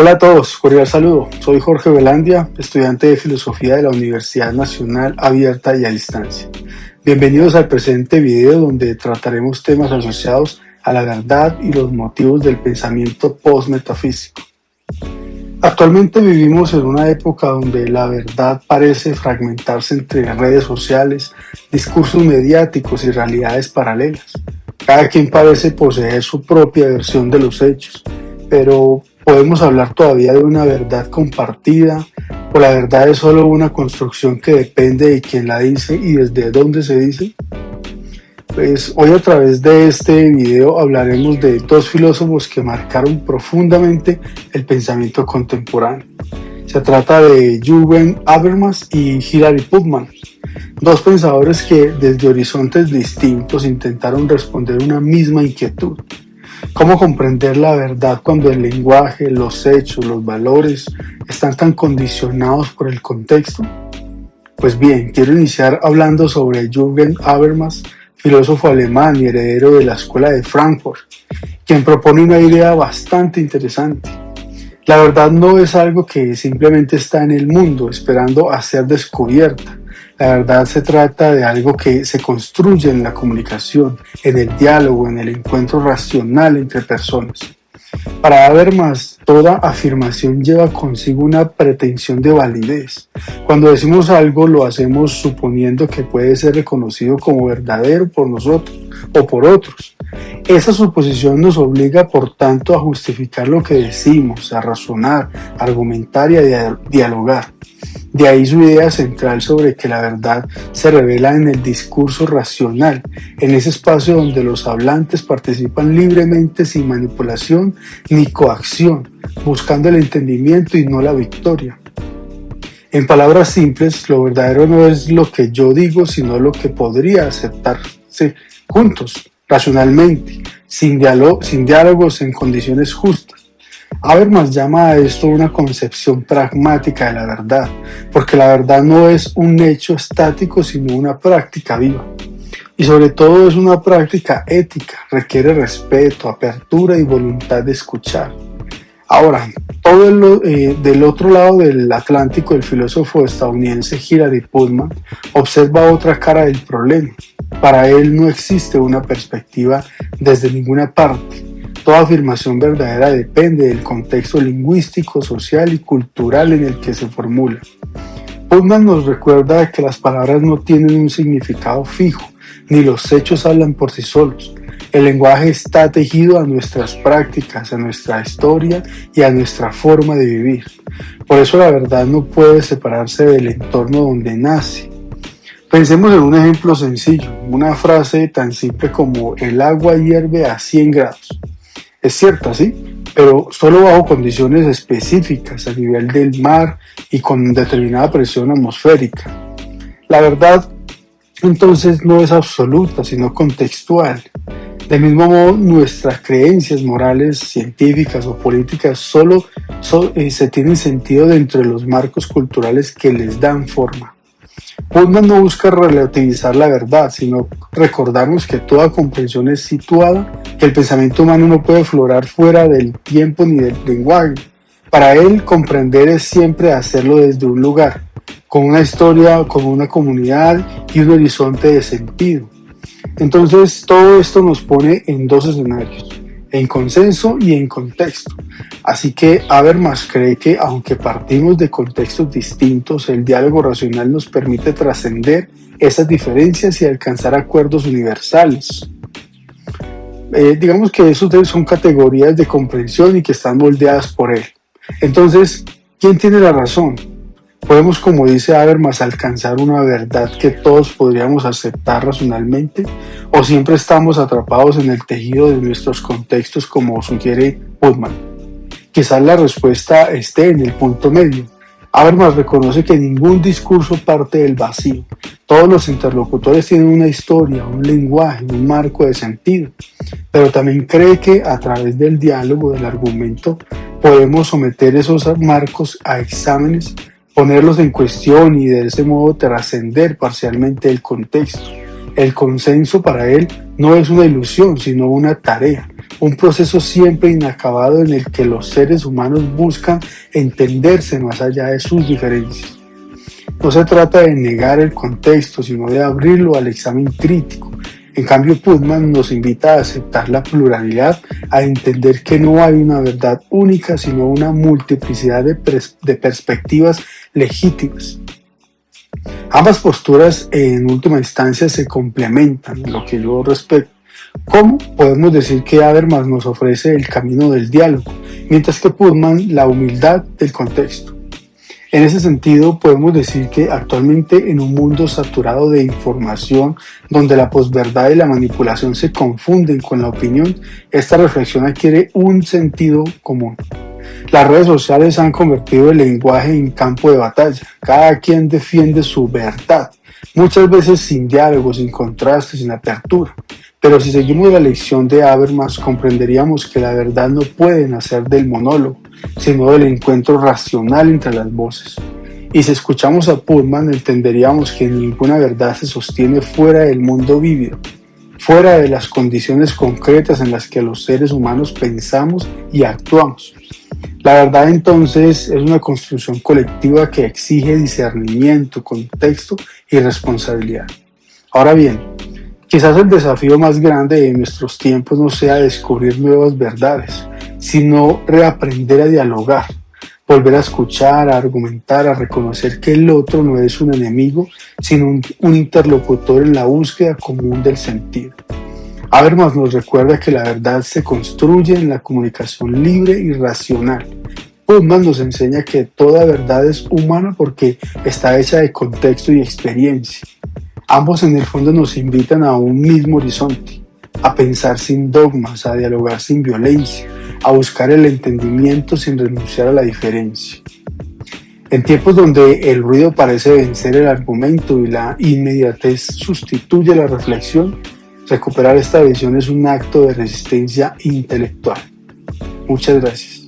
Hola a todos, cordial saludo. Soy Jorge Velandia, estudiante de Filosofía de la Universidad Nacional Abierta y a Distancia. Bienvenidos al presente video donde trataremos temas asociados a la verdad y los motivos del pensamiento postmetafísico. Actualmente vivimos en una época donde la verdad parece fragmentarse entre redes sociales, discursos mediáticos y realidades paralelas. Cada quien parece poseer su propia versión de los hechos, pero ¿podemos hablar todavía de una verdad compartida? ¿O la verdad es solo una construcción que depende de quién la dice y desde dónde se dice? Pues hoy a través de este video hablaremos de dos filósofos que marcaron profundamente el pensamiento contemporáneo. Se trata de Jürgen Habermas y Hilary Putnam, dos pensadores que desde horizontes distintos intentaron responder una misma inquietud. ¿Cómo comprender la verdad cuando el lenguaje, los hechos, los valores están tan condicionados por el contexto? Pues bien, quiero iniciar hablando sobre Jürgen Habermas, filósofo alemán y heredero de la Escuela de Frankfurt, quien propone una idea bastante interesante. La verdad no es algo que simplemente está en el mundo esperando a ser descubierta. La verdad se trata de algo que se construye en la comunicación, en el diálogo, en el encuentro racional entre personas. Para Habermas, toda afirmación lleva consigo una pretensión de validez. Cuando decimos algo, lo hacemos suponiendo que puede ser reconocido como verdadero por nosotros o por otros. Esa suposición nos obliga, por tanto, a justificar lo que decimos, a razonar, a argumentar y a dialogar. De ahí su idea central sobre que la verdad se revela en el discurso racional, en ese espacio donde los hablantes participan libremente sin manipulación ni coacción, buscando el entendimiento y no la victoria. En palabras simples, lo verdadero no es lo que yo digo, sino lo que podría aceptarse juntos, racionalmente, sin diálogos en condiciones justas. Habermas llama a esto una concepción pragmática de la verdad, porque la verdad no es un hecho estático, sino una práctica viva. Y sobre todo es una práctica ética, requiere respeto, apertura y voluntad de escuchar. Ahora, del otro lado del Atlántico, el filósofo estadounidense Hilary Putnam observa otra cara del problema. Para él no existe una perspectiva desde ninguna parte. Toda afirmación verdadera depende del contexto lingüístico, social y cultural en el que se formula. Putnam nos recuerda que las palabras no tienen un significado fijo, ni los hechos hablan por sí solos. El lenguaje está tejido a nuestras prácticas, a nuestra historia y a nuestra forma de vivir. Por eso la verdad no puede separarse del entorno donde nace. Pensemos en un ejemplo sencillo, una frase tan simple como el agua hierve a 100 grados. Es cierta, sí, pero solo bajo condiciones específicas a nivel del mar y con determinada presión atmosférica. La verdad, entonces, no es absoluta, sino contextual. Del mismo modo, nuestras creencias morales, científicas o políticas solo se tienen sentido dentro de los marcos culturales que les dan forma. Putnam no busca relativizar la verdad, sino recordarnos que toda comprensión es situada, que el pensamiento humano no puede florar fuera del tiempo ni del lenguaje. Para él, comprender es siempre hacerlo desde un lugar, con una historia, con una comunidad y un horizonte de sentido. Entonces, todo esto nos pone en dos escenarios, en consenso y en contexto. Así que Habermas cree que, aunque partimos de contextos distintos, el diálogo racional nos permite trascender esas diferencias y alcanzar acuerdos universales. Digamos que esos son categorías de comprensión y que están moldeadas por él. Entonces, ¿quién tiene la razón? ¿Podemos, como dice Habermas, alcanzar una verdad que todos podríamos aceptar racionalmente? ¿O siempre estamos atrapados en el tejido de nuestros contextos, como sugiere Putnam? Quizás la respuesta esté en el punto medio. Habermas reconoce que ningún discurso parte del vacío. Todos los interlocutores tienen una historia, un lenguaje, un marco de sentido. Pero también cree que a través del diálogo, del argumento, podemos someter esos marcos a exámenes, ponerlos en cuestión y de ese modo trascender parcialmente el contexto. El consenso para él no es una ilusión, sino una tarea, un proceso siempre inacabado en el que los seres humanos buscan entenderse más allá de sus diferencias. No se trata de negar el contexto, sino de abrirlo al examen crítico. En cambio, Putman nos invita a aceptar la pluralidad, a entender que no hay una verdad única, sino una multiplicidad de perspectivas legítimas. Ambas posturas en última instancia se complementan, en lo que yo respeto. ¿Cómo? Podemos decir que Habermas nos ofrece el camino del diálogo, mientras que Putman la humildad del contexto. En ese sentido, podemos decir que actualmente en un mundo saturado de información, donde la posverdad y la manipulación se confunden con la opinión, esta reflexión adquiere un sentido común. Las redes sociales han convertido el lenguaje en campo de batalla. Cada quien defiende su verdad, muchas veces sin diálogo, sin contraste, sin apertura. Pero si seguimos la lección de Habermas, comprenderíamos que la verdad no puede nacer del monólogo, sino del encuentro racional entre las voces. Y si escuchamos a Putman, entenderíamos que ninguna verdad se sostiene fuera del mundo vívido, fuera de las condiciones concretas en las que los seres humanos pensamos y actuamos. La verdad entonces es una construcción colectiva que exige discernimiento, contexto y responsabilidad. Ahora bien, quizás el desafío más grande de nuestros tiempos no sea descubrir nuevas verdades, sino reaprender a dialogar, volver a escuchar, a argumentar, a reconocer que el otro no es un enemigo, sino un interlocutor en la búsqueda común del sentido. Habermas nos recuerda que la verdad se construye en la comunicación libre y racional. Putman nos enseña que toda verdad es humana porque está hecha de contexto y experiencia. Ambos en el fondo nos invitan a un mismo horizonte, a pensar sin dogmas, a dialogar sin violencia, a buscar el entendimiento sin renunciar a la diferencia. En tiempos donde el ruido parece vencer el argumento y la inmediatez sustituye la reflexión, recuperar esta visión es un acto de resistencia intelectual. Muchas gracias.